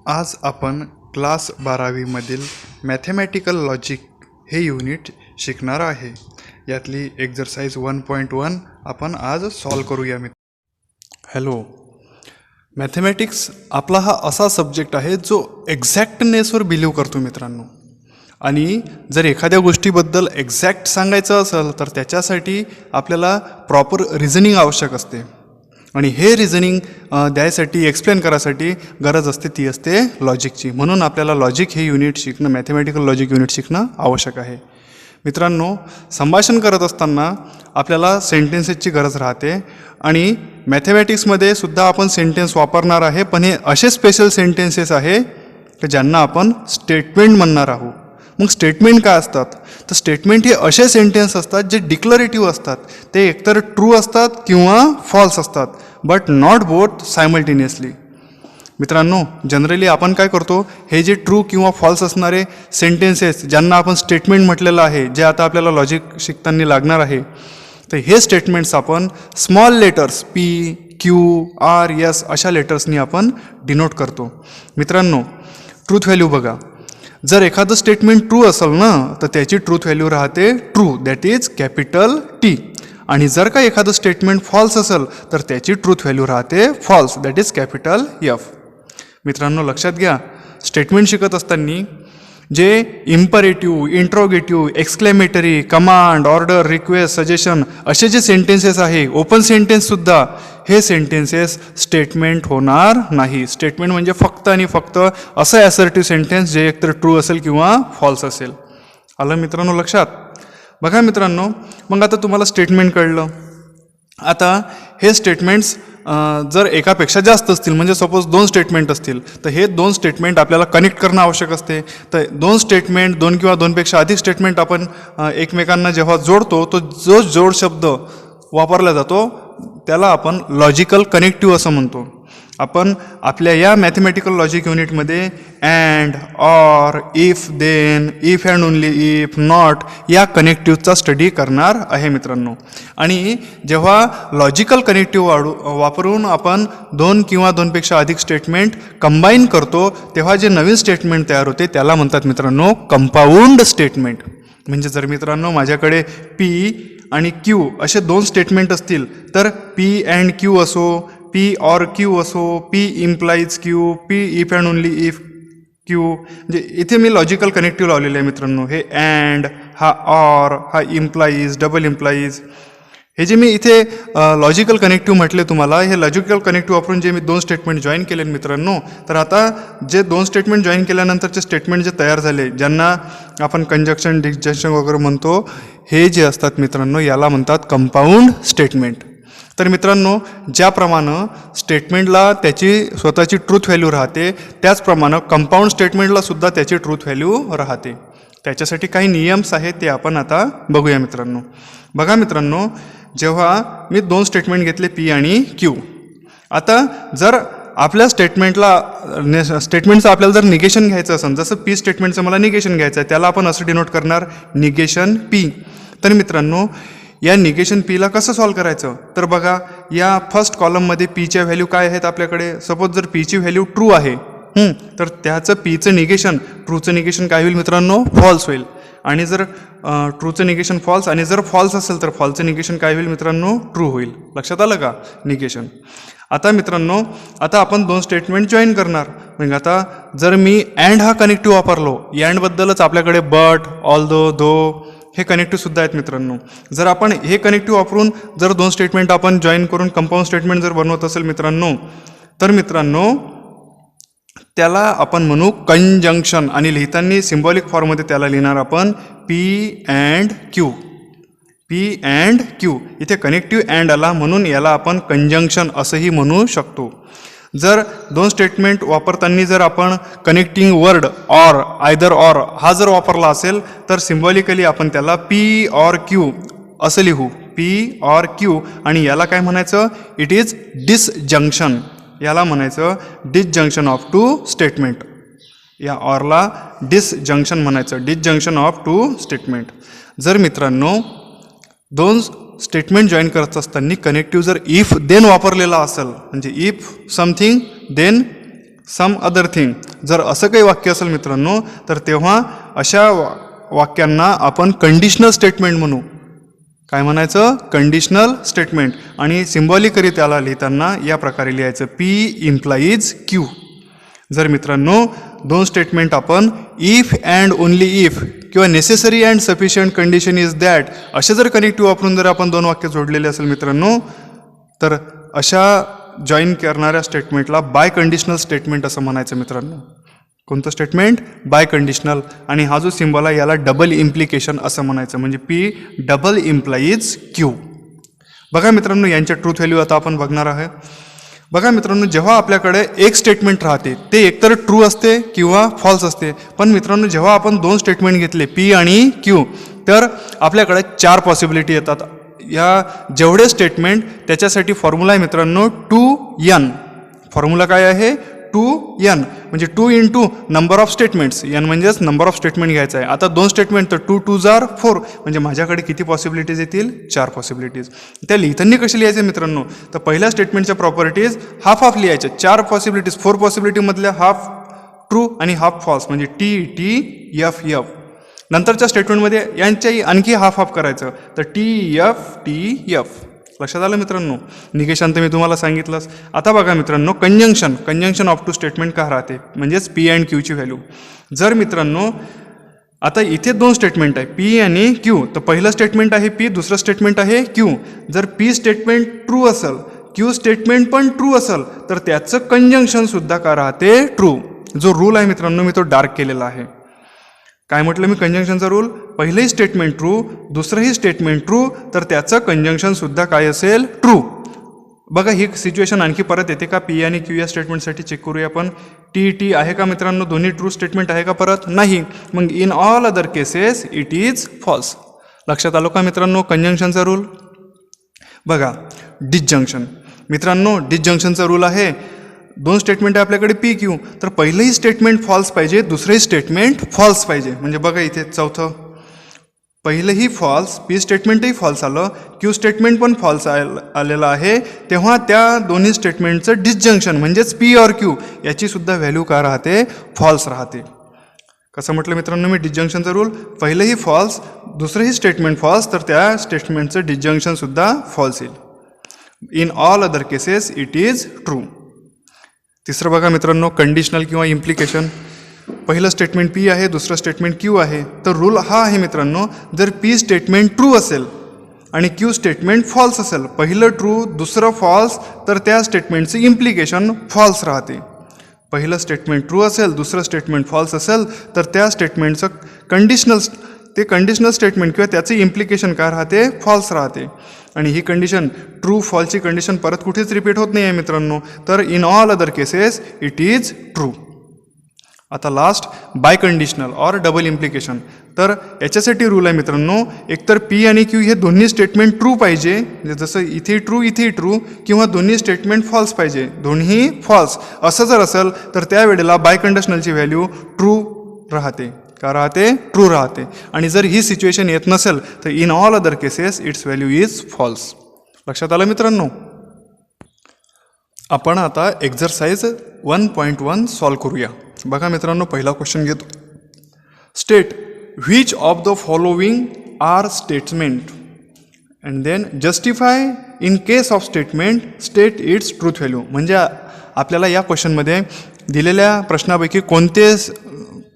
आज आपण class 12वीमधील mathematical logic हे युनिट शिकणार आहे. यातली एक्झरसाइज 1.1 आपण आज सॉल्व करूया हॅलो, मॅथमॅटिक्स आपला हा असा सब्जेक्ट आहे जो एक्झॅक्टनेसवर बिलीव्ह करतो मित्रांनो. आणि जर एखाद्या गोष्टीबद्दल एक्झॅक्ट सांगायचं असेल तर त्याच्यासाठी आपल्याला प्रॉपर रिझनिंग आवश्यक असते. आणि हे रिझनिंग द्यायसाठी एक्सप्लेन करायसाठी गरज असते ती असते लॉजिकची. म्हणून आपल्याला लॉजिक हे युनिट शिकणं, मॅथमॅटिकल लॉजिक युनिट शिकणं आवश्यक आहे. मित्रांनो, संभाषण करत असताना आपल्याला सेंटेन्सेसची गरज राहते आणि मॅथमॅटिक्समध्ये सुद्धा आपण सेंटेन्स वापरणार आहे. पण हे असे स्पेशल सेंटेन्सेस आहे की ज्यांना आपण स्टेटमेंट म्हणणार आहोत. मग स्टेटमेंट काय असतात? तर स्टेटमेंट हे असे सेंटेन्स असतात जे डिक्लरेटिव्ह असतात. ते एकतर ट्रू असतात किंवा फॉल्स असतात, बट नॉट बोथ सायमल्टेनियसली. मित्रांनो, जनरली आपण काय करतो, हे जे ट्रू किंवा फॉल्स असणारे सेंटेन्सेस ज्यांना आपण स्टेटमेंट म्हटलेलं आहे, जे आता आपल्याला लॉजिक शिकताना लागणार आहे, तर हे स्टेटमेंट्स आपण small letters P, Q, R, S अशा लेटर्सनी आपण डिनोट करतो. मित्रांनो, ट्रूथ व्हॅल्यू बघा. जर एखादं स्टेटमेंट ट्रू असेल ना तर त्याची ट्रूथ व्हॅल्यू राहते true, that is capital T. आणि जर का एखादं स्टेटमेंट फॉल्स असेल तर त्याची ट्रूथ व्हॅल्यू राहते false, that is capital F. मित्रांनो, लक्षात घ्या, स्टेटमेंट शिकत असताना जे imperative, interrogative, exclamatory, command, order, request, suggestion असे जे सेंटेन्सेस आहे, ओपन सेंटेन्ससुद्धा, हे सेंटेन्सेस स्टेटमेंट होणार नाही. स्टेटमेंट म्हणजे फक्त आणि फक्त असं ॲसर्टिव्ह सेंटेन्स जे एकतर ट्रू असेल किंवा फॉल्स असेल. आलं मित्रांनो लक्षात? बघा मित्रांनो, मग आता तुम्हाला स्टेटमेंट कळलं. आता हे स्टेटमेंट्स जर एकापेक्षा जास्त असतील, म्हणजे सपोज 2 स्टेटमेंट असतील, तर हे 2 स्टेटमेंट आपल्याला कनेक्ट करणं आवश्यक असते. तर 2 स्टेटमेंट, 2 किंवा 2पेक्षा अधिक स्टेटमेंट आपण एकमेकांना जेव्हा जोडतो, तो जो जोड शब्द वापरला जातो त्याला आपण लॉजिकल कनेक्टिव्ह असं म्हणतो. आपण आपल्या या मॅथमॅटिकल लॉजिक युनिटमध्ये and, or, if, then, if and only if, not या कनेक्टिव्हचा स्टडी करणार आहे मित्रांनो. आणि जेव्हा लॉजिकल कनेक्टिव्ह वापरून आपण 2 किंवा 2पेक्षा अधिक स्टेटमेंट कंबाईन करतो, तेव्हा जे नवीन स्टेटमेंट तयार होते त्याला म्हणतात मित्रांनो कंपाऊंड स्टेटमेंट. म्हणजे जर मित्रांनो माझ्याकडे पी आणि क्यू असे 2 स्टेटमेंट असतील, तर पी अँड क्यू असो, पी ऑर क्यू असो, P implies Q, P if and only if Q, म्हणजे इथे मी लॉजिकल कनेक्टिव्ह लावलेले आहे मित्रांनो. हे अँड, हा ऑर, हा इम्प्लाईज, डबल इम्प्लाईज, हे जे मी इथे लॉजिकल कनेक्टिव्ह म्हटले तुम्हाला, हे लॉजिकल कनेक्टिव्ह वापरून जे मी 2 स्टेटमेंट जॉईन केले मित्रांनो, तर आता जे 2 स्टेटमेंट जॉईन केल्यानंतरचे स्टेटमेंट जे तयार झाले, ज्यांना आपण कंजक्शन, डिस्जंक्शन वगैरे म्हणतो, हे जे असतात मित्रांनो याला म्हणतात कंपाऊंड स्टेटमेंट. तर मित्रांनो, ज्याप्रमाणे स्टेटमेंटला त्याची स्वतःची ट्रूथ व्हॅल्यू राहते, त्याचप्रमाणे कंपाऊंड स्टेटमेंटला सुद्धा त्याची ट्रूथ व्हॅल्यू राहते. त्याच्यासाठी काही नियम्स आहेत, ते आपण आता बघूया मित्रांनो. बघा मित्रांनो, जेव्हा मी 2 स्टेटमेंट घेतले पी आणि क्यू, आता जर आपल्या स्टेटमेंटचं आपल्याला जर निगेशन घ्यायचं असेल, जसं पी स्टेटमेंटचं मला निगेशन घ्यायचं आहे, त्याला आपण असं डिनोट करणार निगेशन पी. तर मित्रांनो, या निगेशन पीला कसं सॉल्व करायचं, तर बघा या फर्स्ट कॉलममध्ये पीच्या व्हॅल्यू काय आहेत आपल्याकडे. सपोज जर पीची व्हॅल्यू ट्रू आहे, तर त्याचं पीचं निगेशन, ट्रूचं निगेशन काय होईल मित्रांनो, फॉल्स होईल. आणि जर ट्रूचं निगेशन फॉल्स, आणि जर फॉल्स असेल तर फॉल्सचं निगेशन काय होईल मित्रांनो, ट्रू होईल. लक्षात आलं का निगेशन? आता मित्रांनो, आता आपण 2 स्टेटमेंट जॉईन करणार. मग आता जर मी अँड हा कनेक्टिव्ह वापरलो, अँडबद्दलच आपल्याकडे बट, ऑल्दो, दो हे कनेक्टिव्ह सुद्धा आहेत मित्रांनो. जर आपण हे कनेक्टिव्ह वापरून जर 2 स्टेटमेंट आपण जॉईन करून कंपाऊंड स्टेटमेंट जर बनवत असेल मित्रांनो, तर मित्रांनो त्याला आपण म्हणू कंजंक्शन. आणि लिहिताना सिम्बॉलिक फॉर्ममध्ये त्याला लिहिणार आपण P and Q. P and Q, इथे कनेक्टिव्ह अँड आला म्हणून याला आपण कंजंक्शन असंही म्हणू शकतो. जर 2 स्टेटमेंट वापरताना जर आपण connecting word or, either or हा जर वापरला असेल, तर सिम्बॉलिकली आपण त्याला पी ऑर क्यू असं लिहू, पी ऑर क्यू. आणि याला काय म्हणायचं, इट इज डिसजंक्शन. याला म्हणायचं डिसजंक्शन ऑफ 2 स्टेटमेंट. या ऑरला डिसजंक्शन म्हणायचं, डिसजंक्शन ऑफ 2 स्टेटमेंट. जर मित्रांनो 2 स्टेटमेंट जॉईन करत असताना कनेक्टिव्ह जर इफ देन वापरलेला असेल, म्हणजे if something then some other thing. जर असं काही वाक्य असेल मित्रांनो तर तेव्हा अशा वाक्यांना आपण कंडिशनल स्टेटमेंट म्हणू. काय म्हणायचं? Conditional statement. आणि सिम्बॉलिकली त्याला लिहिताना या प्रकारे लिहायचं P इम्प्लाईज Q. जर मित्रांनो दोन स्टेटमेंट आपण इफ अँड ओनली इफ किंवा necessary and sufficient condition is that असे जर कनेक्टिव्ह वापरून जर आपण दोन वाक्य जोडलेले असेल मित्रांनो तर अशा जॉईन करणाऱ्या स्टेटमेंटला बाय कंडिशनल स्टेटमेंट असं म्हणायचं मित्रांनो. कोणतं स्टेटमेंट? By conditional. आणि हा जो सिम्बॉल आहे याला डबल इम्प्लिकेशन असं म्हणायचं, म्हणजे P डबल इम्प्लाईज Q. बघा मित्रांनो यांच्या ट्रूथ व्हॅल्यू आता आपण बघणार आहे. बघा मित्रांनो जेव्हा आपल्याकडे एक स्टेटमेंट राहते ते एकतर ट्रू असते किंवा फॉल्स असते. पण मित्रांनो जेव्हा आपण दोन स्टेटमेंट घेतले P आणि Q तर आपल्याकडे 4 पॉसिबिलिटी येतात. या जेवढे स्टेटमेंट त्याच्यासाठी फॉर्म्युला आहे मित्रांनो 2n. फॉर्म्युला काय आहे? 2n म्हणजे 2 into number of statements. n म्हणजेच नंबर ऑफ स्टेटमेंट घ्यायचं आहे. आता दोन स्टेटमेंट तर 2 2 जार 4 म्हणजे माझ्याकडे किती पॉसिबिलिटीज येतील? 4 पॉसिबिलिटीज. त्या लिहिताना कसे लिहायचे मित्रांनो? तर पहिल्या स्टेटमेंटच्या प्रॉपर्टीज हाफ हाफ लिहायचे. 4 पॉसिबिलिटीज 4 पॉसिबिलिटीमधल्या हाफ ट्रू आणि हाफ फॉल्स म्हणजे TTFF. नंतरच्या स्टेटमेंटमध्ये यांच्याही आणखी हाफ हाफ करायचं तर TFTF. लक्षात आलं मित्रांनो? निगेशन तर मी तुम्हाला सांगितलंच. आता बघा मित्रांनो कंजंक्शन ऑफ टू स्टेटमेंट का राहते म्हणजेच P अँड Qची व्हॅल्यू. जर मित्रांनो आता इथे दोन स्टेटमेंट आहे P आणि Q तर पहिलं स्टेटमेंट आहे P दुसरं स्टेटमेंट आहे Q. जर P स्टेटमेंट ट्रू असेल Q स्टेटमेंट पण ट्रू असेल तर त्याचं कंजंक्शन सुद्धा का राहते? ट्रू. जो रूल आहे मित्रांनो मी तो डार्क केलेला आहे. काय म्हटलं मी कंजंक्शनचा रूल? पहिलंही स्टेटमेंट ट्रू दुसरंही स्टेटमेंट ट्रू तर त्याचं कंजंक्शन सुद्धा काय असेल? ट्रू. बघा ही सिच्युएशन आणखी परत येते का? P आणि Q या स्टेटमेंटसाठी चेक करूया आपण. TT आहे का मित्रांनो? दोन्ही ट्रू स्टेटमेंट आहे का? परत नाही. मग in all other cases it is false. लक्षात आलो का मित्रांनो कंजंक्शनचा रूल? बघा डिसजंक्शन. मित्रांनो डिसजंक्शनचा रूल आहे दोन स्टेटमेंट आहे आपल्याकडे P Q तर पहिलंही स्टेटमेंट फॉल्स पाहिजे दुसरंही स्टेटमेंट फॉल्स पाहिजे. म्हणजे बघा इथे चौथं पहिलंही फॉल्स P स्टेटमेंटही फॉल्स आलं Q स्टेटमेंट पण फॉल्स आलेलं आहे तेव्हा त्या दोन्ही स्टेटमेंटचं डिसजंक्शन म्हणजेच P और Q याची सुद्धा व्हॅल्यू का राहते? फॉल्स राहते. कसं म्हटलं मित्रांनो मी डिसजंक्शनचा रूल? पहिलंही फॉल्स दुसरंही स्टेटमेंट फॉल्स तर त्या स्टेटमेंटचं डिसजंक्शन सुद्धा फॉल्स येईल. In all other cases it is true. तिसरं बघा मित्रांनो कंडिशनल किंवा इम्प्लिकेशन. पहिलं स्टेटमेंट P आहे दुसरं स्टेटमेंट Q आहे तर रूल हा आहे मित्रांनो जर P स्टेटमेंट ट्रू असेल आणि Q स्टेटमेंट फॉल्स असेल पहिलं ट्रू दुसरं फॉल्स तर त्या स्टेटमेंटचं इम्प्लिकेशन फॉल्स राहते. पहिलं स्टेटमेंट ट्रू असेल दुसरं स्टेटमेंट फॉल्स असेल तर त्या स्टेटमेंटचं कंडिशनल स्टेटमेंट किंवा त्याचं इम्प्लिकेशन काय राहते? फॉल्स राहते. आणि ही कंडिशन ट्रू फॉल्सची कंडिशन परत कुठेच रिपीट होत नाही आहे मित्रांनो तर in all other cases it is true. आता लास्ट बाय कंडिशनल और डबल इम्प्लिकेशन. तर याच्यासाठी रूल आहे मित्रांनो एकतर P आणि Q हे दोन्ही स्टेटमेंट ट्रू पाहिजे जसं इथे ट्रू किंवा दोन्ही स्टेटमेंट फॉल्स पाहिजे दोन्ही फॉल्स. असं जर असेल तर त्यावेळेला बाय कंडिशनलची व्हॅल्यू ट्रू राहते. का राहते? ट्रू राहते. आणि जर ही सिच्युएशन येत नसेल तर in all other cases its value is false. लक्षात आलं मित्रांनो? आपण आता एक्झरसाइज 1.1 सॉल्व करूया. बघा मित्रांनो पहिला क्वेश्चन घेतो. State which of the following are statement and then justify in case of statement state its truth value. म्हणजे आपल्याला या क्वेश्चनमध्ये दिलेल्या प्रश्नापैकी कोणते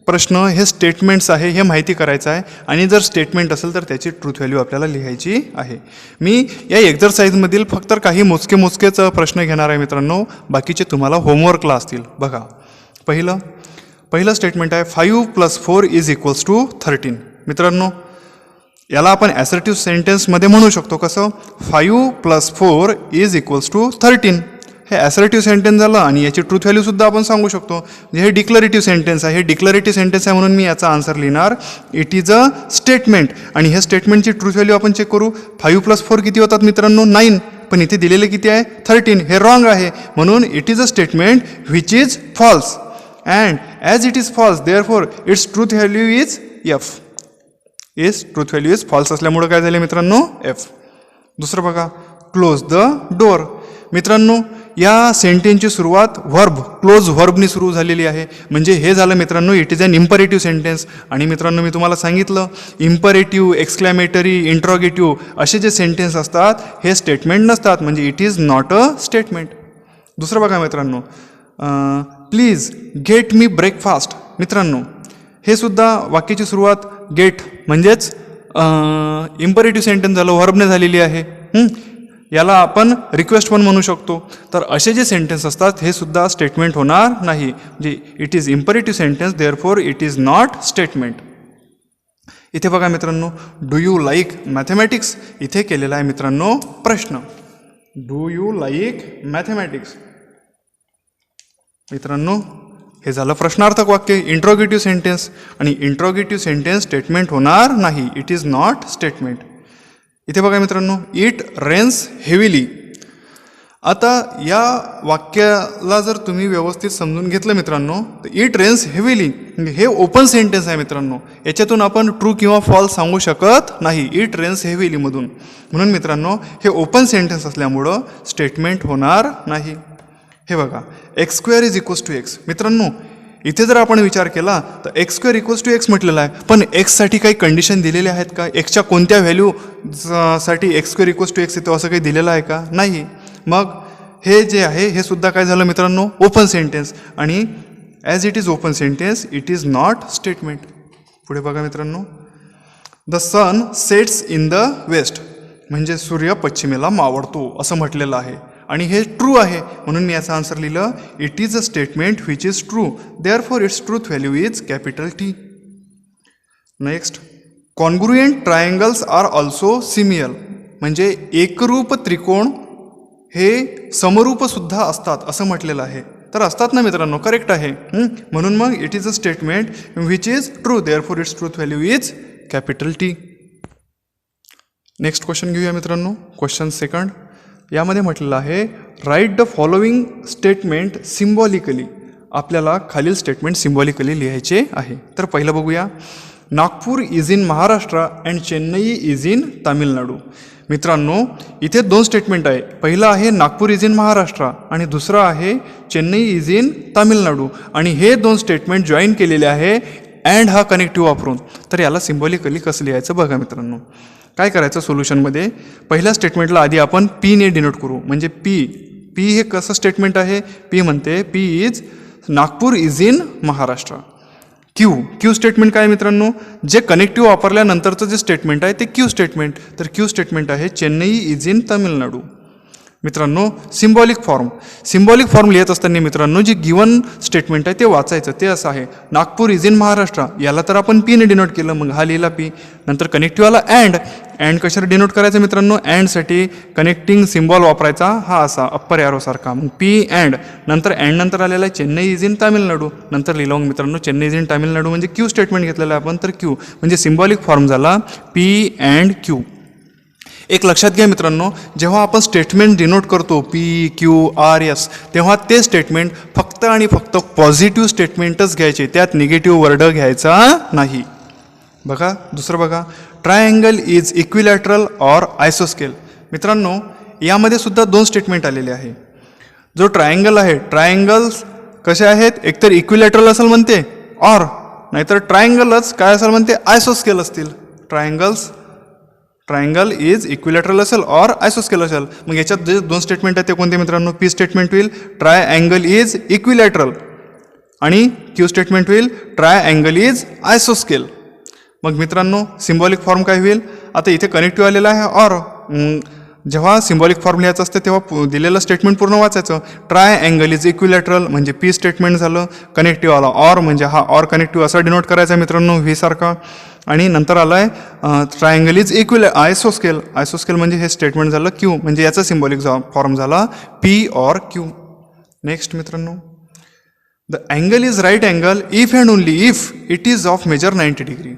प्रश्न हे स्टेटमेंट्स आहे हे माहिती करायचं आहे आणि जर स्टेटमेंट असेल तर त्याची ट्रूथ व्हॅल्यू आपल्याला लिहायची आहे. मी या एक्झरसाइजमधील फक्त काही मोजकेच प्रश्न घेणार आहे मित्रांनो बाकीचे तुम्हाला होमवर्कला असतील. बघा पहिलं स्टेटमेंट आहे 5 + 4 = 13. मित्रांनो याला आपण ॲसर्टिव्ह सेंटेन्समध्ये म्हणू शकतो. कसं? 5 + 4 = 13. हे ॲसर्टिव्ह सेंटेन्स झालं आणि याची ट्रूथ व्हॅल्यूसुद्धा आपण सांगू शकतो. हे डिक्लरेटिव्ह सेंटेन्स आहे. हे डिक्लरेटिव्ह सेंटेन्स आहे म्हणून मी याचा आन्सर लिहिणार इट इज अ स्टेटमेंट. आणि हे स्टेटमेंटची ट्रूथ व्हॅल्यू आपण चेक करू. 5 + 4 किती होतात मित्रांनो? 9. पण इथे दिलेले किती आहे? 13. हे रॉंग आहे म्हणून it is a statement which is false and as it is false therefore its truth value is F. Truth value is false असल्यामुळे काय झाले मित्रांनो? F. दुसरं बघा क्लोज द डोअर. मित्रांनो या सेंटेन्सची सुरुवात व्हर्ब क्लोज व्हर्बनी सुरू झालेली आहे. म्हणजे हे झालं मित्रांनो it is an imperative sentence. आणि मित्रांनो मी तुम्हाला सांगितलं इम्परेटिव्ह, एक्सक्लॅमेटरी, इंट्रॉगेटिव्ह असे जे सेंटेन्स असतात हे स्टेटमेंट नसतात, म्हणजे it is not a statement. दुसरं बघा मित्रांनो, प्लीज गेट मी ब्रेकफास्ट. मित्रांनो हे सुद्धा वाक्याची सुरुवात गेट म्हणजेच इम्परेटिव्ह सेंटेन्स झालं, व्हर्बने झालेली आहे. याला आपण रिक्वेस्ट पण म्हणू शकतो. तर असे जे सेंटेन्स असतात हे सुद्धा स्टेटमेंट होणार नाही. म्हणजे it is imperative sentence therefore it is not statement. इथे बघा मित्रांनो, डू यू लाईक मॅथमॅटिक्स इथे केलेला आहे मित्रांनो प्रश्न. Do you like mathematics. मित्रांनो हे झालं प्रश्नार्थक वाक्य, इंट्रोगेटिव्ह सेंटेन्स. आणि इंट्रोगेटिव्ह सेंटेन्स स्टेटमेंट होणार नाही, इट इज नॉट स्टेटमेंट. इथे बघा मित्रांनो, इट रेन्स हेविली. आता या वाक्याला जर तुम्ही व्यवस्थित समजून घेतलं मित्रांनो, तर इट रेन्स हेविली हे ओपन सेंटेन्स आहे मित्रांनो. याच्यातून आपण ट्रू किंवा फॉल्स सांगू शकत नाही इट रेन्स हेविलीमधून. म्हणून मित्रांनो हे ओपन सेंटेन्स असल्यामुळं स्टेटमेंट होणार नाही. हे बघा, x square is equals to x. मित्रांनो इथे जर आपण विचार केला तर x square equals to x म्हटलेलं आहे, पण एक्ससाठी काही कंडिशन दिलेले आहेत का? एक्सच्या कोणत्या व्हॅल्यू साठी x square equals to x येतो असं काही दिलेलं आहे का? नाही. मग हे जे आहे हे सुद्धा काय झालं मित्रांनो ओपन सेंटेन्स. आणि as it is open sentence it is not statement. पुढे बघा मित्रांनो, the sun sets in the west म्हणजे सूर्य पश्चिमेला मावळतो असं म्हटलेलं आहे. आणि हे ट्रू आहे म्हणून मी याचा आन्सर लिहिलं it is a statement which is true therefore its truth value is capital T. Next, congruent triangles are also similar म्हणजे एकरूप त्रिकोण हे समरूपसुद्धा असतात असं म्हटलेलं आहे. तर असतात ना मित्रांनो, करेक्ट आहे. म्हणून मग it is a statement which is true therefore its truth value is capital T. Next question घेऊया मित्रांनो, क्वेश्चन सेकंड. यामध्ये म्हटलेलं आहे write the following statement symbolically. आपल्याला खालील स्टेटमेंट सिम्बॉलिकली लिहायचे आहे. तर पहिलं बघूया, Nagpur is in Maharashtra and Chennai is in Tamil Nadu. मित्रांनो इथे दोन स्टेटमेंट आहे. पहिलं आहे नागपूर इज इन महाराष्ट्र आणि दुसरं आहे चेन्नई इज इन तामिळनाडू. आणि हे दोन स्टेटमेंट जॉईन केलेले आहे अँड हा कनेक्टिव्ह वापरून. तर याला सिम्बॉलिकली कसं लिहायचं बघा मित्रांनो. काय करायचं सोल्युशनमध्ये, पहिल्या स्टेटमेंटला आधी आपण पीने डिनोट करू. म्हणजे पी हे कसं स्टेटमेंट आहे? पी म्हणते P is Nagpur is in Maharashtra. Q statement काय मित्रांनो, जे कनेक्टिव्ह वापरल्यानंतरचं जे स्टेटमेंट आहे ते क्यू स्टेटमेंट. तर क्यू स्टेटमेंट आहे चेन्नई इज इन तामिळनाडू. मित्रांनो सिम्बॉलिक फॉर्म लिहित असताना मित्रांनो जी गिवन स्टेटमेंट आहे ते वाचायचं. ते असं आहे, नागपूर इज इन महाराष्ट्र याला तर आपण पीने डिनोट केलं, मग हा लिहिला पी. नंतर कनेक्टिव्ह आला अँड कशाला डिनोट करायचं मित्रांनो, अँडसाठी कनेक्टिंग सिम्बॉल वापरायचा हा असा अप्पर ॲरो सारखा. मग पी अँड नंतर आलेला आहे चेन्नई इज इन तामिळनाडू. नंतर लिहिलं मग मित्रांनो चेन्नई इज इन तामिळनाडू म्हणजे क्यू स्टेटमेंट घेतलेलं आहे आपण. तर क्यू म्हणजे सिम्बॉलिक फॉर्म झाला पी अँड क्यू. एक लक्षात घ्या मित्रांनो, जेव्हा आपण स्टेटमेंट डिनोट करतो पी क्यू आर एस तेव्हा ते स्टेटमेंट फक्त आणि फक्त पॉझिटिव्ह स्टेटमेंटच घ्यायचे, त्यात निगेटिव्ह वर्ड घ्यायचा नाही. बघा दुसरं बघा, ट्रायंगल इज इक्विलॅटरल ऑर आयसोस्केल. मित्रांनो यामध्ये सुद्धा दोन स्टेटमेंट आलेले आहे. जो ट्रायंगल आहे, ट्रायंगल्स कसे आहेत, एकतर इक्विलॅटरल असेल म्हणते ऑर नाहीतर ट्रायंगलच काय असेल म्हणते आयसोस्केल असतील. ट्रायंगल इज इक्विलॅटरल असेल ऑर आयसोस्केल असेल. मग याच्यात जे दोन स्टेटमेंट आहेत ते कोणते मित्रांनो, पी स्टेटमेंट होईल ट्रायंगल इज इक्विलॅटरल आणि क्यू स्टेटमेंट होईल ट्रायंगल इज आयसोस्केल. मग मित्रांनो सिम्बॉलिक फॉर्म काय होईल, आता इथे कनेक्टिव्ह आलेला आहे ऑर. जेव्हा सिम्बॉलिक फॉर्म लिहायचं असते तेव्हा दिलेलं स्टेटमेंट पूर्ण वाचायचं. ट्रायंगल इज इक्विलॅटरल म्हणजे पी स्टेटमेंट झालं, कनेक्टिव्ह आला ऑर म्हणजे हा ऑर कनेक्टिव्ह असा डिनोट करायचा मित्रांनो व्ही सारखा. आणि नंतर आला आहे ट्रायंगल इज आयसोस्केल म्हणजे हे स्टेटमेंट झालं क्यू म्हणजे याचा सिम्बॉलिक फॉर्म झाला पी ऑर क्यू. नेक्स्ट मित्रांनो, the angle is right angle if and only if it is of measure 90 degree.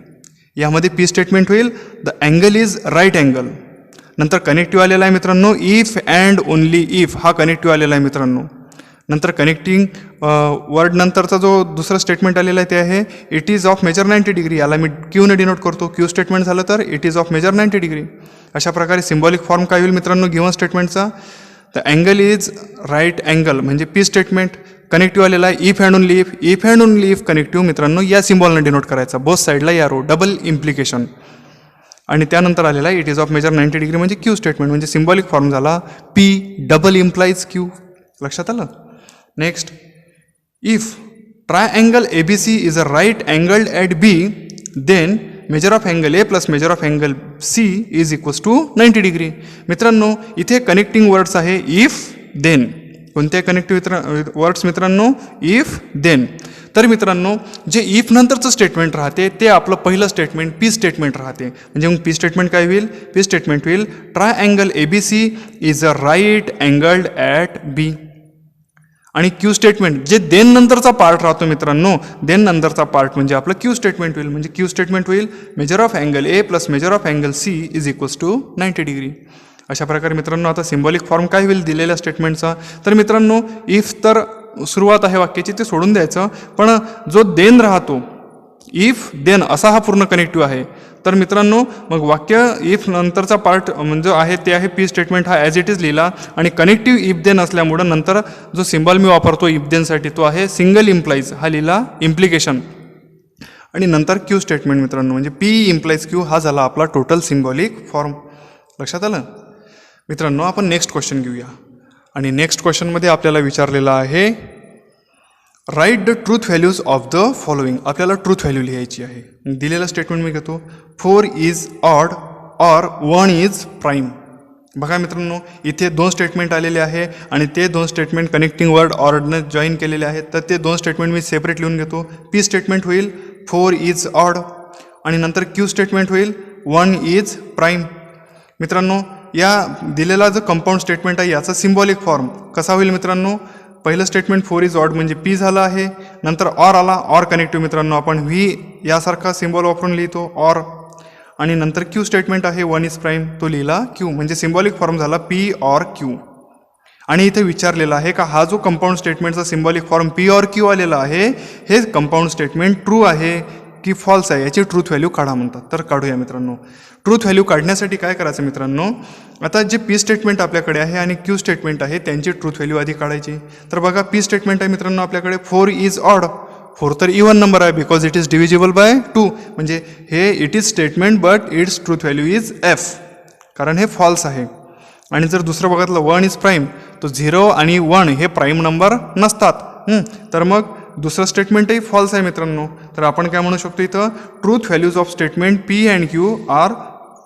यामध्ये पी स्टेटमेंट होईल the angle is right angle. नंतर कनेक्टिव्ह आलेला आहे मित्रांनो इफ अँड ओनली इफ हा connective आलेला आहे मित्रांनो. नंतर कनेक्टिंग वर्ड नंतरचा जो दुसरा स्टेटमेंट आलेला आहे ते आहे it is of measure 90 degree. याला मी क्यूने डिनोट करतो. क्यू स्टेटमेंट झालं तर it is of measure 90 degree. अशा प्रकारे सिम्बॉलिक फॉर्म काय होईल मित्रांनो गिवन स्टेटमेंटचा, the angle is right angle म्हणजे पी स्टेटमेंट. कनेक्टिव्ह आलेला आहे if and only if. If and only if connective मित्रांनो या सिम्बॉलनं डिनोट करायचा. बोथ साईडला या रो डबल इम्प्लिकेशन. आणि त्यानंतर आलेला it is of measure 90 degree म्हणजे क्यू स्टेटमेंट म्हणजे सिम्बॉलिक फॉर्म झाला पी डबल इम्प्लाइज क्यू. लक्षात आलं. Next, if triangle ABC is a right angled at B then measure of angle A plus measure of angle C is equals to 90 degree. मित्रांनो इथे connecting words आहे if then. कोणते connective words मित्रांनो? If then. तर मित्रांनो जे if नंतरचं statement राहते ते आपलं पहिलं स्टेटमेंट पी स्टेटमेंट राहते. म्हणजे मग पी स्टेटमेंट काय होईल? पी स्टेटमेंट होईल triangle ABC is a right angled at B. आणि क्यू स्टेटमेंट जे देन नंतरचा पार्ट राहतो मित्रांनो, देन नंतरचा पार्ट म्हणजे आपलं क्यू स्टेटमेंट होईल. म्हणजे क्यू स्टेटमेंट होईल measure of angle A plus measure of angle C is equals to 90 degree. अशा प्रकारे मित्रांनो आता सिम्बॉलिक फॉर्म काय होईल दिलेल्या स्टेटमेंटचा? तर मित्रांनो इफ तर सुरुवात आहे वाक्याची ते सोडून द्यायचं, पण जो देन राहतो इफ देन असा हा पूर्ण कनेक्टिव्ह आहे. तर मित्रांनो मग वाक्य इफ नंतरचा पार्ट म्हणजे आहे ते आहे पी स्टेटमेंट हा ॲज इट इज लिहिला. आणि कनेक्टिव्ह इफ देन असल्यामुळं नंतर जो सिम्बॉल मी वापरतो इफ देनसाठी तो आहे सिंगल इम्प्लाइज हा लिहिला इम्प्लिकेशन. आणि नंतर क्यू स्टेटमेंट मित्रांनो म्हणजे पी इम्प्लाइज क्यू हा झाला आपला टोटल सिम्बॉलिक फॉर्म. लक्षात आलं मित्रांनो. आपण नेक्स्ट क्वेश्चन घेऊया. आणि नेक्स्ट क्वेश्चनमध्ये आपल्याला विचारलेलं आहे write the truth values of the following. आपल्याला ट्रूथ व्हॅल्यू लिहायची आहे. दिलेलं स्टेटमेंट मी घेतो 4 is odd or 1 is prime. बघा मित्रांनो इथे दोन स्टेटमेंट आलेले आहे आणि ते दोन स्टेटमेंट कनेक्टिंग वर्ड ऑर्डने जॉईन केलेले आहेत. तर ते दोन स्टेटमेंट मी सेपरेट लिहून घेतो. पी स्टेटमेंट होईल 4 इज ऑड आणि नंतर क्यू स्टेटमेंट होईल 1 इज प्राईम. मित्रांनो या दिलेला जो कंपाऊंड स्टेटमेंट आहे याचा सिम्बॉलिक फॉर्म कसा होईल मित्रांनो? पहिलं स्टेटमेंट 4 इज ऑड म्हणजे पी झालं आहे. नंतर ऑर आला ऑर कनेक्टिव्ह मित्रांनो आपण व्ही यासारखा सिम्बॉल वापरून लिहितो ऑर. आणि नंतर क्यू स्टेटमेंट आहे 1 इज प्राईम तो लिहिला क्यू म्हणजे सिम्बॉलिक फॉर्म झाला पी ऑर क्यू. आणि इथे विचारलेला आहे का हा जो कंपाऊंड स्टेटमेंटचा symbolic form P or Q आलेला आहे हे कंपाऊंड स्टेटमेंट ट्रू आहे की फॉल्स आहे याची ट्रूथ व्हॅल्यू काढा म्हणतात. तर काढूया मित्रांनो. ट्रूथ व्हॅल्यू काढण्यासाठी काय करायचं मित्रांनो? आता जे पी स्टेटमेंट आपल्याकडे आहे आणि क्यू स्टेटमेंट आहे त्यांची ट्रूथ व्हॅल्यू आधी काढायची. तर बघा पी स्टेटमेंट आहे मित्रांनो आपल्याकडे 4 इज ऑड. 4 तर इवन नंबर आहे because it is divisible by 2 म्हणजे हे it is statement but it's truth value is F कारण हे फॉल्स आहे. आणि जर दुसरं बघितलं 1 इज प्राईम तो 0 आणि 1 हे प्राईम नंबर नसतात. तर मग दुसरं स्टेटमेंटही फॉल्स आहे मित्रांनो. तर आपण काय म्हणू शकतो इथं truth values of statement P and Q are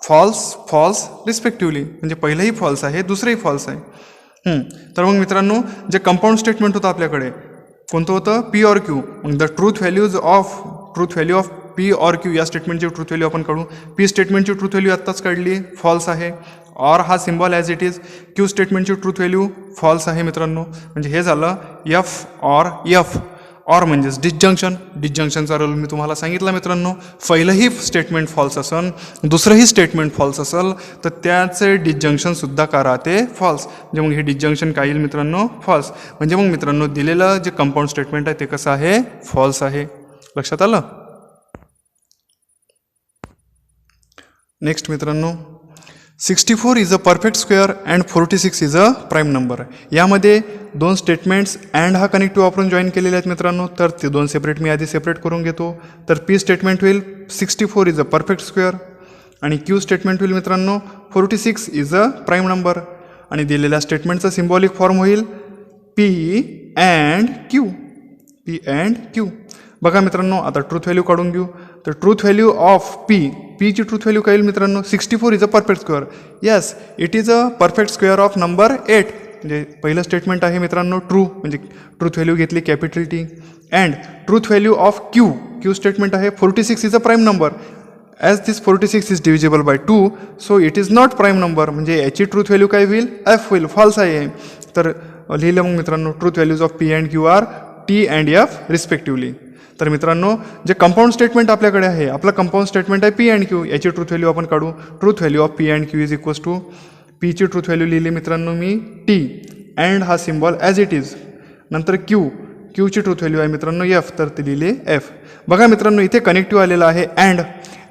false false respectively म्हणजे पहिलंही फॉल्स आहे दुसरंही फॉल्स आहे. तर मग मित्रांनो जे कंपाऊंड स्टेटमेंट होतं आपल्याकडे कोणतं होतं? P or Q. मग the truth value of P or Q या स्टेटमेंटची ट्रूथ व्हॅल्यू आपण काढू. पी स्टेटमेंटची ट्रूथ व्हॅल्यू आत्ताच काढली फॉल्स आहे. ऑर हा symbol as it is. Q स्टेटमेंटची ट्रूथ व्हॅल्यू फॉल्स आहे मित्रांनो. म्हणजे हे झालं एफ ऑर एफ. ऑर म्हणजेच डिसजंक्शन. डिसजंक्शनचा रोल मी तुम्हाला सांगितला मित्रांनो. पहिलंही स्टेटमेंट फॉल्स असेल दुसरंही स्टेटमेंट फॉल्स असेल तर त्याचे डिसजंक्शनसुद्धा का राहते? फॉल्स. म्हणजे मग हे डिसजंक्शन काय येईल मित्रांनो? फॉल्स. म्हणजे मग मित्रांनो दिलेलं जे कंपाऊंड स्टेटमेंट आहे ते कसं आहे? फॉल्स आहे. लक्षात आलं. नेक्स्ट मित्रांनो 64 is a perfect square and 46 is a prime number. यामध्ये दोन स्टेटमेंट्स अँड हा कनेक्टिव्ह वापरून जॉईन केलेले आहेत मित्रांनो. तर ते दोन सेपरेट मी आधी सेपरेट करून घेतो. तर पी स्टेटमेंट होईल 64 इज अ परफेक्ट स्क्वेअर आणि क्यू स्टेटमेंट होईल मित्रांनो 46 इज अ प्राईम नंबर. आणि दिलेल्या स्टेटमेंटचा सिम्बॉलिक फॉर्म होईल P and Q. P and Q. बघा मित्रांनो आता ट्रूथ व्हॅल्यू काढून घेऊ. तर ट्रूथ व्हॅल्यू ऑफ पीची ट्रूथ व्हॅल्यू काय येईल मित्रांनो? 64 is a perfect square. Yes it is a perfect square of number 8. म्हणजे पहिलं स्टेटमेंट आहे मित्रांनो ट्रू म्हणजे ट्रूथ व्हॅल्यू घेतली capital T. And truth value of Q statement आहे 46 is a prime number. As this 46 is divisible by 2 so it is not prime number. म्हणजे याची truth value काय होईल? एफ होईल. फॉल्स आहे. तर लिहिलं मग मित्रांनो truth values of P and Q are T and F respectively. तर मित्रांनो जे कंपाऊंड स्टेटमेंट आपल्याकडे आहे आपलं कंपाऊंड स्टेटमेंट आहे पी अँड क्यू. याची ट्रूथ व्हॅल्यू आपण काढू. Truth value of P and Q is equals to पीची ट्रूथ व्हॅल्यू लिहिली मित्रांनो मी टी. अँड हा सिम्बॉल ॲज इट इज. नंतर क्यू. क्यूची ट्रूथ व्हॅल्यू आहे मित्रांनो एफ, तर ती लिहिली एफ. बघा मित्रांनो इथे कनेक्टिव्ह आलेला आहे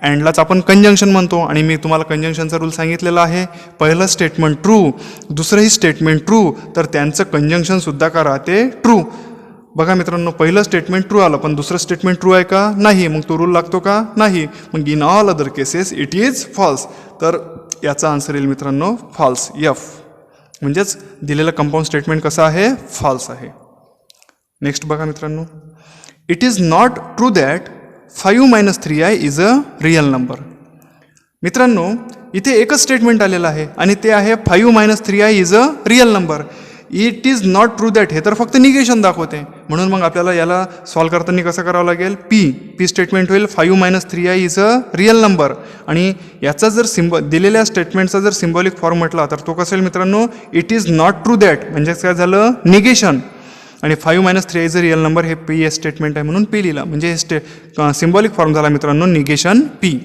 अँडलाच आपण कंजंक्शन म्हणतो आणि मी तुम्हाला कंजंक्शनचा रूल सांगितलेला आहे. पहिलं स्टेटमेंट ट्रू, दुसरंही स्टेटमेंट ट्रू, तर त्यांचं कंजंक्शनसुद्धा का राहते ट्रू. बघा मित्रांनो पहिलं स्टेटमेंट ट्रू आलं पण दुसरं स्टेटमेंट ट्रू आहे का नाही, मग तो रूल लागतो का नाही. मग in all other cases it is false, तर याचा आन्सर येईल मित्रांनो फॉल्स एफ. म्हणजेच दिलेलं कंपाऊंड स्टेटमेंट कसं आहे फॉल्स आहे. नेक्स्ट बघा मित्रांनो, it is not true that 5 - 3i is a real number. मित्रांनो इथे एकच स्टेटमेंट आलेलं आहे आणि ते आहे 5 - 3i is a real number. It is not true that हे तर फक्त निगेशन दाखवते. म्हणून मग आपल्याला याला सॉल्व करताना कसं करावं लागेल, पी स्टेटमेंट होईल 5 - 3i is a real number. आणि याचा जर दिलेल्या स्टेटमेंटचा जर सिम्बॉलिक फॉर्म म्हटला तर तो कसं येईल मित्रांनो, it is not true that म्हणजे काय झालं निगेशन. आणि 5 - 3i is a real number हे पी स्टेटमेंट आहे म्हणून पी लिहिला, म्हणजे हे सिम्बॉलिक फॉर्म झाला मित्रांनो निगेशन पी.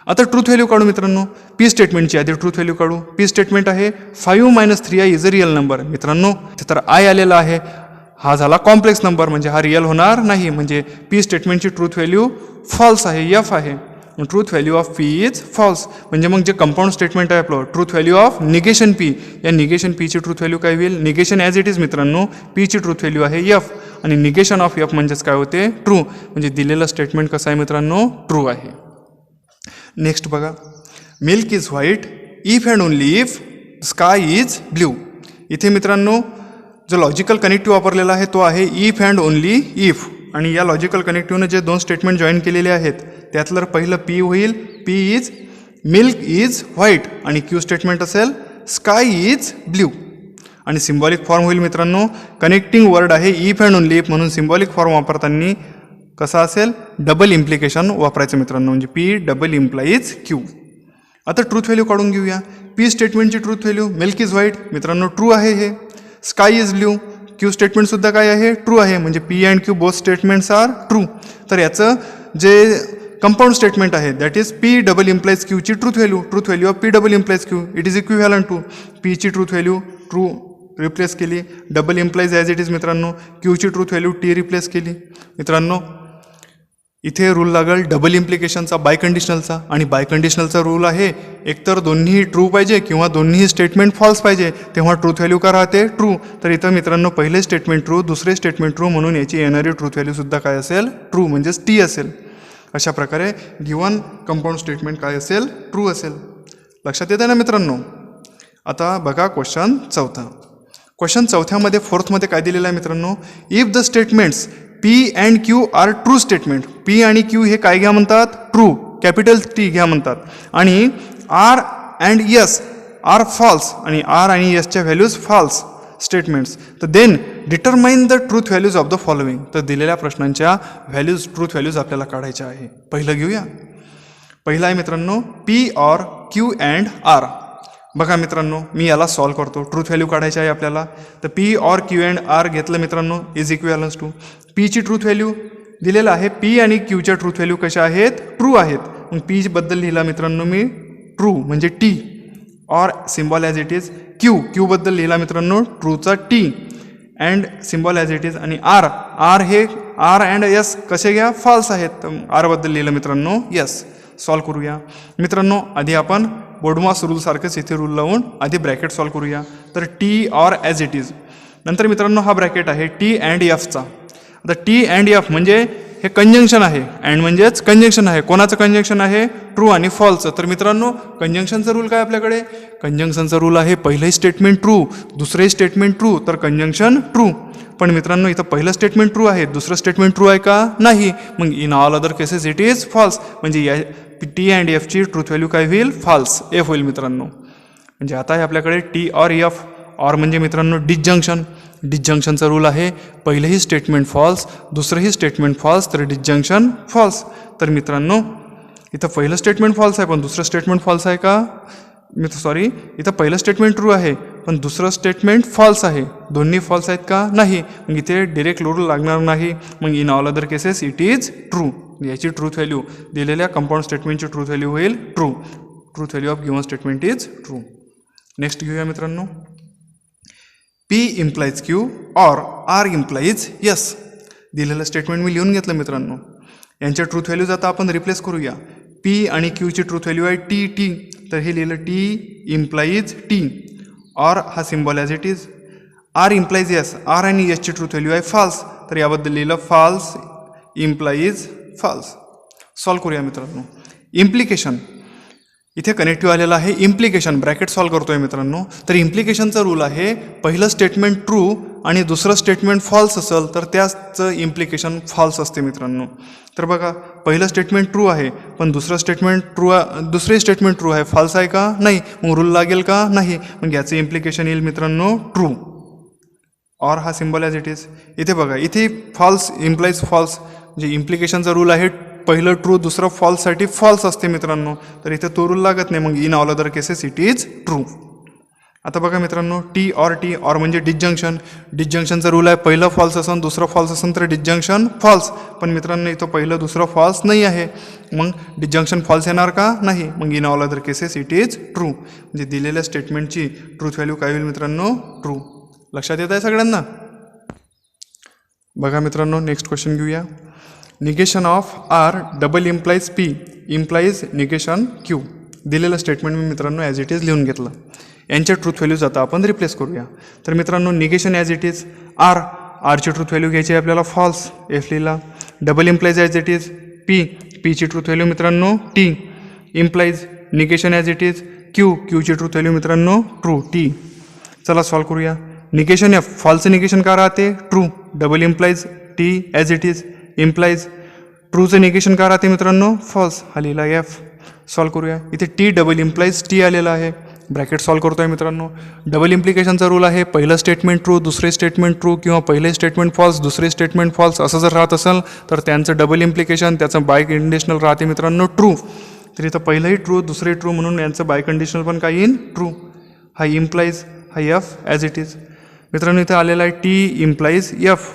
आता ट्रूथ व्हॅल्यू काढू मित्रांनो, पी स्टेटमेंटची आधी ट्रूथ व्हॅल्यू काढू. पी स्टेटमेंट आहे 5 - 3i is a real number. मित्रांनो इथे तर आय आलेला आहे, हा झाला कॉम्प्लेक्स नंबर म्हणजे हा रिअल होणार नाही, म्हणजे पी स्टेटमेंटची ट्रूथ व्हॅल्यू फॉल्स आहे एफ आहे. Truth value of P is false. म्हणजे मग जे कंपाऊंड स्टेटमेंट आहे आपलं truth value of negation P, या निगेशन पीची ट्रूथ व्हॅल्यू काय होईल, निगेशन ॲज इट इज मित्रांनो पीची ट्रूथ व्हॅल्यू आहे एफ आणि निगेशन ऑफ एफ म्हणजेच काय होते ट्रू. म्हणजे दिलेलं स्टेटमेंट कसं आहे मित्रांनो ट्रू आहे. नेक्स्ट बघा, milk is white if and only if sky is blue. इथे मित्रांनो जो लॉजिकल कनेक्टिव्ह वापरलेला आहे तो आहे इफ अँड ओनली इफ. आणि या लॉजिकल कनेक्टिव्हने जे दोन स्टेटमेंट जॉईन केलेले आहेत त्यातलं पहिलं पी होईल, P is milk is white आणि क्यू स्टेटमेंट असेल स्काय इज ब्ल्यू. आणि सिम्बॉलिक फॉर्म होईल मित्रांनो, कनेक्टिंग वर्ड आहे इफ अँड ओनली इफ म्हणून सिम्बॉलिक फॉर्म वापरताना कसा असेल डबल इम्प्लिकेशन वापरायचं मित्रांनो, म्हणजे पी डबल इम्प्लाईज क्यू. आता ट्रूथ व्हॅल्यू काढून घेऊया. पी स्टेटमेंटची truth value milk is white मित्रांनो ट्रू आहे हे. स्काय इज ब्ल्यू क्यू स्टेटमेंटसुद्धा काय आहे ट्रू आहे, म्हणजे P and Q both statements are true. तर याचं जे कंपाऊंड स्टेटमेंट आहे that is P double implies क्यूची truth value of P double implies Q it is equivalent to पीची ट्रूथ व्हॅल्यू ट्रू रिप्लेस केली, double implies as it is मित्रांनो, क्यूची truth value T replace केली. मित्रांनो इथे rule लागेल डबल इम्प्लिकेशनचा बाय कंडिशनलचा, आणि बाय कंडिशनलचा रूल आहे एकतर दोन्ही ट्रू पाहिजे किंवा दोन्ही स्टेटमेंट फॉल्स पाहिजे, तेव्हा ट्रूथ व्हॅल्यू का राहते ट्रू. तर इथं मित्रांनो पहिले स्टेटमेंट ट्रू दुसरे स्टेटमेंट ट्रू म्हणून याची येणारी ट्रूथ व्हॅल्यूसुद्धा काय असेल ट्रू म्हणजेच टी असेल. अशा प्रकारे गिवन कंपाऊंड स्टेटमेंट काय असेल ट्रू असेल. लक्षात येते ना मित्रांनो. आता बघा क्वेश्चन चौथा. क्वेश्चन चौथ्यामध्ये फोर्थमध्ये काय दिलेलं आहे मित्रांनो, if the statements P and Q are true statement. P आणि क्यू हे काय घ्या म्हणतात ट्रू कॅपिटल टी घ्या म्हणतात, आणि R and S are false आणि आर आणि यसच्या व्हॅल्यूज फॉल्स स्टेटमेंट्स, तर then determine the truth values of the following. तर दिलेल्या प्रश्नांच्या व्हॅल्यूज ट्रूथ व्हॅल्यूज आपल्याला काढायच्या आहे. पहिलं घेऊया. पहिला आहे मित्रांनो P or Q and R. बघा मित्रांनो मी याला सॉल्व करतो. ट्रूथ व्हॅल्यू काढायची आहे आपल्याला. तर P or Q and R घेतलं मित्रांनो इज इक्विव्हॅलन्स टू पीची ट्रूथ व्हॅल्यू दिलेलं आहे, पी आणि क्यूच्या ट्रूथ व्हॅल्यू कशा आहेत ट्रू आहेत. मग पी बद्दल लिहिला मित्रांनो मी ट्रू म्हणजे T, or symbol as it is Q बद्दल लिहिला मित्रांनो ट्रूचा T and symbol as it is, आणि आर हे आर अँड यस कसे घ्या फॉल्स आहेत, तर आर बद्दल लिहिलं मित्रांनो यस. सॉल्व करूया मित्रांनो. आधी आपण बोर्डमास रूलसारखंच इथे रूल लावून आधी ब्रॅकेट सॉल्व करूया. तर T or as it is, नंतर मित्रांनो हा ब्रॅकेट आहे टी अँड एफचा. आता टी अँड एफ म्हणजे हे कंजंक्शन आहे, अँड म्हणजेच कंजंक्शन आहे. कोणाचं कंजंक्शन आहे ट्रू आणि फॉल्सचं. तर मित्रांनो कंजंक्शनचा रूल काय आपल्याकडे, कंजंक्शनचा रूल आहे पहिलंही स्टेटमेंट ट्रू दुसरंही स्टेटमेंट ट्रू तर कंजंक्शन ट्रू. पण मित्रांनो इथं पहिलं स्टेटमेंट ट्रू आहे दुसरं स्टेटमेंट ट्रू आहे का नाही, मग in all other cases it is false. म्हणजे या टी अँड एफची ट्रूथ व्हॅल्यू काय होईल फॉल्स एफ होईल मित्रांनो. म्हणजे आता आहे आपल्याकडे टी ऑर एफ. ऑर म्हणजे मित्रांनो डिसजंक्शनचा रूल आहे पहिलंही स्टेटमेंट फॉल्स दुसरंही स्टेटमेंट फॉल्स तर डिसजंक्शन फॉल्स. तर मित्रांनो इथं पहिलं स्टेटमेंट फॉल्स आहे पण दुसरं स्टेटमेंट फॉल्स आहे का, इथं पहिलं स्टेटमेंट ट्रू आहे पण दुसरं स्टेटमेंट फॉल्स आहे, दोन्ही फॉल्स आहेत का नाही, मग इथे डिरेक्ट रूल लागणार नाही. मग in all other cases it is true. याची ट्रूथ व्हॅल्यू दिलेल्या कंपाऊंड स्टेटमेंटची ट्रूथ व्हॅल्यू होईल true. Truth value of given statement is true. Next घेऊया मित्रांनो. P implies Q or R implies S. दिलेलं स्टेटमेंट मी लिहून घेतलं मित्रांनो. यांच्या ट्रूथ व्हॅल्यूज आता आपण रिप्लेस करूया. पी आणि क्यूची ट्रूथ व्हॅल्यू आहे टी टी, तर हे लिहिलं टी इम्प्लाइज टी. ऑर हा symbol as it is. R implies S, R आणि यसची ट्रूथ व्हॅल्यू आहे फॉल्स, तर याबद्दल लिहिलं फॉल्स इम्प्लाइज फॉल्स. सॉल्व करूया मित्रांनो. इम्प्लिकेशन इथे कनेक्टिव्ह आलेला आहे. इम्प्लिकेशन ब्रॅकेट सॉल्व करतोय मित्रांनो. तर इम्प्लिकेशनचा रूल आहे पहिलं स्टेटमेंट ट्रू आणि दुसरं स्टेटमेंट फॉल्स असेल तर त्याचं इम्प्लिकेशन फॉल्स असते मित्रांनो. तर बघा, पहिलं स्टेटमेंट ट्रू आहे पण दुसरं स्टेटमेंट दुसरे स्टेटमेंट ट्रू आहे, फॉल्स आहे का नाही, मग रूल लागेल का नाही, मग याचं इम्प्लिकेशन येईल मित्रांनो ट्रू. ऑर हा सिम्बॉल ॲज इट इज. इथे बघा, इथे फॉल्स इम्प्लाइज फॉल्स, जे इम्प्लिकेशनचा रूल आहे पहिलं ट्रू दुसरं फॉल्ससाठी फॉल्स असते मित्रांनो, तर इथे तो रूल लागत नाही, मग in all other cases it is true. आता बघा मित्रांनो, टी ऑर म्हणजे डिस्जंक्शन. डिस्जंक्शनचा रूल आहे पहिलं फॉल्स असेल दुसरं फॉल्स असेल तर डिस्जंक्शन फॉल्स, पण मित्रांनो इथं पहिलं दुसरं फॉल्स नाही आहे, मग डिस्जंक्शन फॉल्स येणार का नाही, मग in all other cases it is true. म्हणजे दिलेल्या स्टेटमेंटची ट्रूथ व्हॅल्यू काय होईल मित्रांनो ट्रू. लक्षात येत आहे सगळ्यांना. बघा मित्रांनो, नेक्स्ट क्वेश्चन घेऊया. Negation of R double implies P implies negation Q. दिलेलं स्टेटमेंट मी मित्रांनो ॲज इट इज लिहून घेतलं. यांच्या ट्रूथ व्हॅल्यूज आता आपण रिप्लेस करूया. तर मित्रांनो, निगेशन ॲज इट इज आरची ट्रूथ व्हॅल्यू घ्यायची आहे आपल्याला फॉल्स, एफ लिहिला. Double implies as it is पीची ट्रूथ व्हॅल्यू मित्रांनो T. Implies negation as it is क्यूची ट्रूथ व्हॅल्यू मित्रांनो ट्रू टी. चला सॉल्व करूया. निगेशन एफ फॉल्सचं निगेशन का राहते true. Double implies T as it is. Implies ट्रूचं निगेशन का राहते मित्रांनो फॉल्स, हा लिहिला एफ. सॉल्व करूया. इथे टी डबल इम्प्लाइज टी आलेला आहे, ब्रॅकेट सॉल्व करतोय मित्रांनो. डबल इम्प्लिकेशनचा रूल आहे पहिलं स्टेटमेंट ट्रू दुसरे स्टेटमेंट ट्रू किंवा पहिले स्टेटमेंट फॉल्स दुसरे स्टेटमेंट फॉल्स असं जर राहत असेल तर त्यांचं डबल इम्प्लिकेशन त्याचं बाय कंडिशनल राहते मित्रांनो ट्रू. तर इथं पहिलंही ट्रू दुसरे ट्रू म्हणून यांचं बाय कंडिशनल पण काय येईन ट्रू. हा इम्प्लाइज हा एफ ॲज इट इज. मित्रांनो इथे आलेला आहे टी इम्प्लाइज एफ,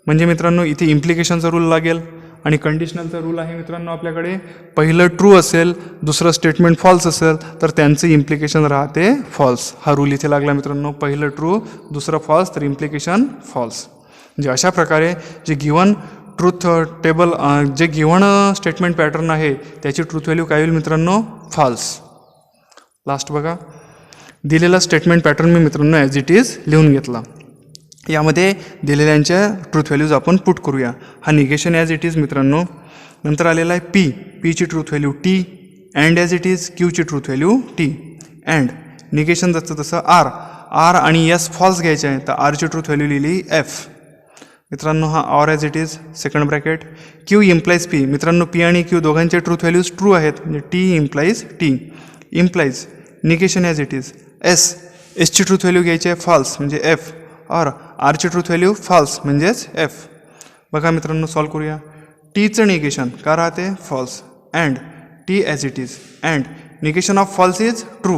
म्हणजे मित्रांनो इथे इम्प्लिकेशनचा रूल लागेल आणि कंडिशनलचा रूल आहे मित्रांनो आपल्याकडे पहिलं ट्रू असेल दुसरं स्टेटमेंट फॉल्स असेल तर त्यांचं इम्प्लिकेशन राहते फॉल्स. हा रूल इथे लागला मित्रांनो, पहिलं ट्रू दुसरं फॉल्स तर इम्प्लिकेशन फॉल्स. म्हणजे अशा प्रकारे जे गिवन ट्रूथ टेबल जे गिवन स्टेटमेंट पॅटर्न आहे त्याची ट्रूथ व्हॅल्यू काय होईल मित्रांनो फॉल्स. लास्ट बघा, दिलेला स्टेटमेंट पॅटर्न मी मित्रांनो ॲज इट इज लिहून घेतला. यामध्ये दिलेल्यांच्या ट्रूथ व्हॅल्यूज आपण पुट करूया. हा निगेशन ॲज इट इज मित्रांनो. नंतर आलेला आहे पीची truth value T. And as it is क्यूची truth value T. And negation जसं तसं आर आणि यस फॉल्स घ्यायचे आहे तर आरची ट्रूथ व्हॅल्यू लिहिली एफ मित्रांनो. हा or as it is second bracket. Q implies P. मित्रांनो पी आणि क्यू दोघांचे ट्रूथ व्हॅल्यूज ट्रू आहेत म्हणजे T implies T. Implies negation as it is एसची ट्रूथ व्हॅल्यू घ्यायची आहे फॉल्स म्हणजे एफ. और आरची ट्रूथ व्हॅल्यू फॉल्स म्हणजेच एफ. बघा मित्रांनो सॉल्व करूया. टीचं निगेशन का राहते false. And T as it is. And negation of false is true.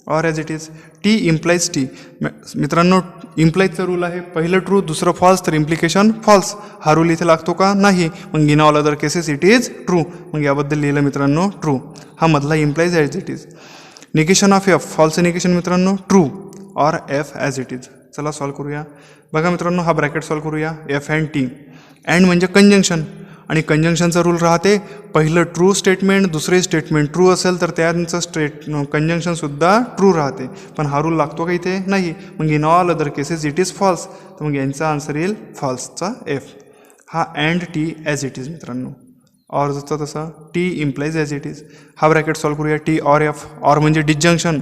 Or as it is T implies T. मित्रांनो इम्प्लाइजचा रूल आहे पहिलं ट्रू दुसरं फॉल्स तर इम्प्लिकेशन फॉल्स. हा रूल इथे लागतो का नाही, मग in all other cases it is true. मग याबद्दल लिहिलं मित्रांनो ट्रू. हा मधला implies as it is. Negation of F फॉल्सचं निगेशन मित्रांनो true. Or F as it is. चला सॉल्व करूया. बघा मित्रांनो हा ब्रॅकेट सॉल्व करूया. F and T. अँड म्हणजे कंजंक्शन आणि कंजंक्शनचा रूल राहते पहिलं ट्रू स्टेटमेंट दुसरे स्टेटमेंट ट्रू असेल तर त्यांचं कंजंक्शनसुद्धा ट्रू राहते, पण हा रूल लागतो का इथे नाही, मग in all other cases it is false. तर मग यांचा आन्सर येईल फॉल्सचा एफ. हा and T as it is मित्रांनो. ऑर जसं तसा T implies as it is. हा ब्रॅकेट सॉल्व करूया. T or F. ऑर म्हणजे डिस्जंक्शन.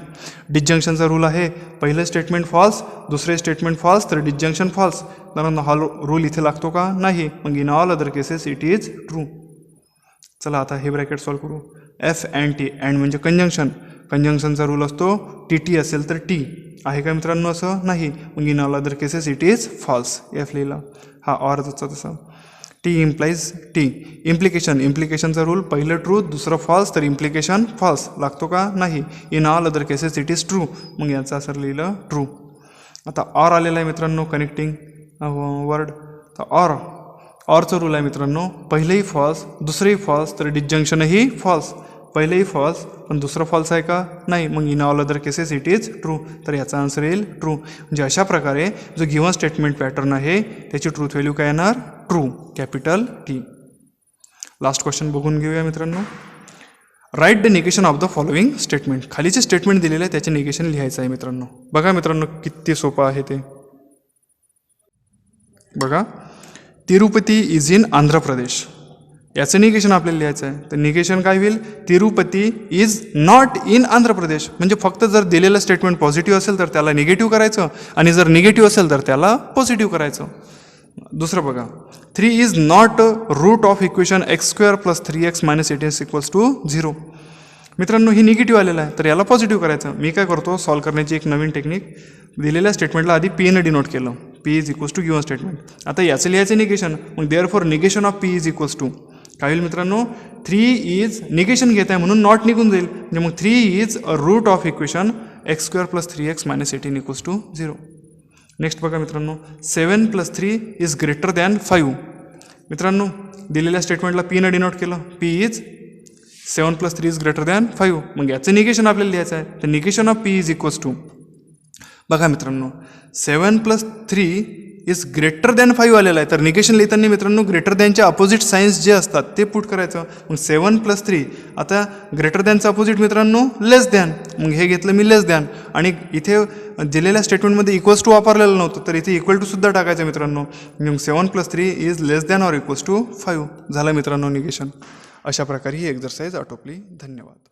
डिस्जंक्शनचा रूल आहे पहिलं स्टेटमेंट फॉल्स दुसरे स्टेटमेंट फॉल्स तर डिस्जंक्शन फॉल्स. तर हा रूल इथे लागतो का नाही, मग in all other cases it is true. चला आता हे ब्रॅकेट सॉल्व करू. F and T. अँड म्हणजे कंजंक्शन. कंजंक्शनचा रूल असतो टी टी असेल तर टी आहे का मित्रांनो असं नाही, मग in all other cases it is false. F लिहिला. हा ऑर जसा तसा टी इम्प्लाइज टी. इम्प्लिकेशनचा रूल पहिलं ट्रू दुसरं फॉल्स तर इम्प्लिकेशन फॉल्स लागतो का नाही, in all other cases it is true. मग याचं असं लिहिलं ट्रू. आता ऑर आलेला आहे मित्रांनो कनेक्टिंग वर्ड. तर ऑरचं रूल आहे मित्रांनो पहिलंही फॉल्स दुसरंही फॉल्स तर डिस्जंक्शनही फॉल्स. पहिलेही फॉल्स पण दुसरं फॉल्स आहे का? नाही. मग in all other cases it is true. तर याचा आन्सर येईल ट्रू. म्हणजे अशा प्रकारे जो गिव्हन स्टेटमेंट पॅटर्न आहे त्याची ट्रूथ व्हॅल्यू काय येणार? True, capital T. Last question बघून घेऊया मित्रांनो. Right the negation of the following statement. खालीचे स्टेटमेंट दिलेले आहे त्याचे निगेशन लिहायचं आहे मित्रांनो. बघा मित्रांनो किती सोपं आहे ते. बघा, तिरुपती इज इन आंध्र प्रदेश. याचं निगेशन आपल्याला लिहायचं आहे. तर निगेशन काय होईल? Tirupati is not in Andhra Pradesh. म्हणजे फक्त जर दिलेलं स्टेटमेंट पॉझिटिव्ह असेल तर त्याला निगेटिव्ह करायचं आणि जर निगेटिव्ह असेल तर त्याला पॉझिटिव्ह करायचं. दुसरं बघा, 3 is not root of equation x² + 3x - 18 = 0. मित्रांनो ही निगेटिव्ह आलेलं आहे तर याला पॉझिटिव्ह करायचं. मी काय करतो, सॉल्व्ह करण्याची एक नवीन टेक्निक. दिलेल्या स्टेटमेंटला आधी p ने डिनोट केलं. p is equals to given statement. आता याचं लिहायचं निगेशन. मग therefore negation of p is equals to काय होईल मित्रांनो? 3 इज निगेशन घेत आहे म्हणून नॉट निघून जाईल. म्हणजे मग 3 is a route of equation x² + 3x - 18 = 0. Next बघा मित्रांनो, 7 + 3 इज ग्रेटर दॅन 5. मित्रांनो दिलेल्या स्टेटमेंटला p ने डिनोट केलं. p is 7 + 3 is greater than 5. मग याचं निगेशन आपल्याला लिहायचं आहे. तर negation of p is equals to बघा मित्रांनो 7 + 3 इज ग्रेटर दॅन 5 आलेला आहे. तर निगेशन लिहिताना मित्रांनो ग्रेटर दॅनच्या अपोजिट सायन्स जे असतात ते पुट करायचं. मग 7 + 3 आता ग्रेटर दॅनचं अपोजिट मित्रांनो लेस दॅन. मग हे घेतलं मी लेस दॅन आणि इथे दिलेल्या स्टेटमेंटमध्ये इक्वल्स टू वापरलेलं नव्हतं तर इथे इक्वल टू सुद्धा टाकायचं मित्रांनो. मग 7 + 3 is less than or equals to 5 झालं मित्रांनो निगेशन. अशा प्रकारे ही एक्झरसाइज आटोपली. धन्यवाद.